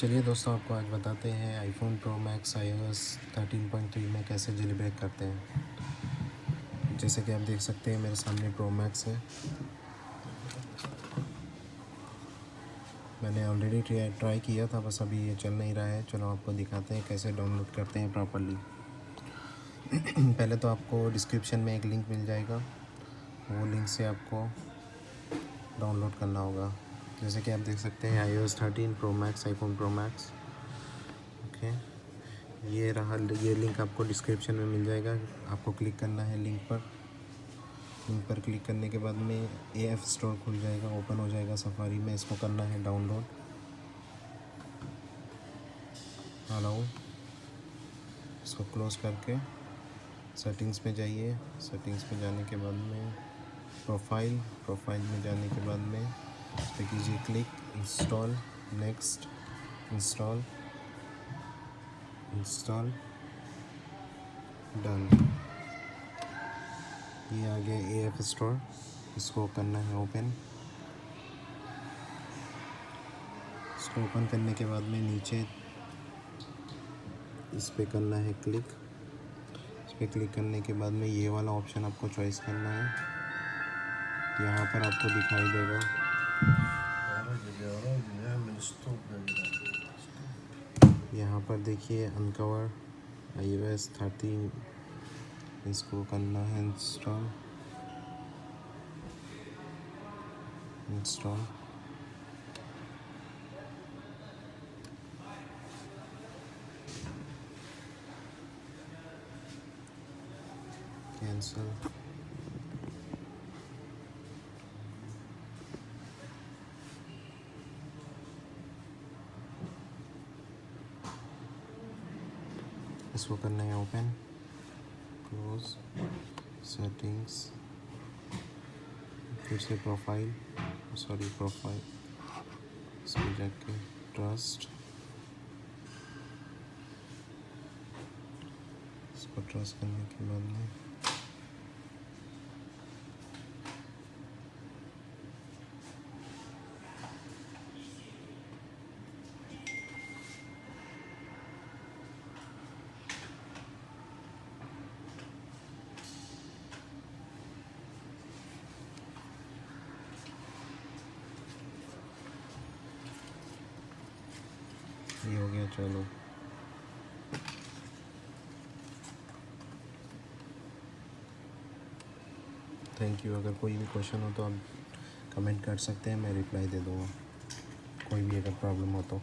चलिए दोस्तों, आपको आज बताते हैं आईफोन प्रो मैक्स iOS 13.3 में कैसे जेल ब्रेक करते हैं। जैसे कि आप देख सकते हैं मेरे सामने प्रो मैक्स है। मैंने ऑलरेडी ट्राई किया था, बस अभी ये चल नहीं रहा है। चलो आपको दिखाते हैं कैसे डाउनलोड करते हैं प्रॉपरली। पहले तो आपको डिस्क्रिप्शन में एक लिंक मिल जाएगा, वो लिंक से आपको डाउनलोड करना होगा। जैसे कि आप देख सकते हैं iOS 13 pro max, iPhone pro max. Okay, ये रहा, ये लिंक आपको डिस्क्रिप्शन में मिल जाएगा। आपको क्लिक करना है लिंक पर क्लिक करने के बाद में AF स्टोर खुल जाएगा, ओपन हो जाएगा सफारी में। इसको करना है डाउनलोड। अलाउ, इसको क्लोज़ करके सेटिंग्स में जाइए। सेटिंग्स में जाने के बाद में प्रोफाइल में जाने के बाद में इस पर कीजिए click, install, next, install done. ये आ गया AF स्टोर। इसको करना है ओपन। इसको ओपन करने के बाद में नीचे इस पे करना है क्लिक। इस पे क्लिक करने के बाद में ये वाला ऑप्शन आपको चॉइस करना है। यहाँ पर आपको दिखाई देगा, यहाँ पर देखिए Unc0ver iOS 13। इसको करना है इंस्टॉल। कैंसिल। इसको करना है ओपन, क्लोज, सेटिंग्स, फिर से प्रोफाइल, इसमें जाके ट्रस्ट, इसको ट्रस्ट करने के बाद में ये हो गया। चलो, थैंक यू। अगर कोई भी क्वेश्चन हो तो आप कमेंट कर सकते हैं, मैं रिप्लाई दे दूँगा, कोई भी अगर प्रॉब्लम हो तो।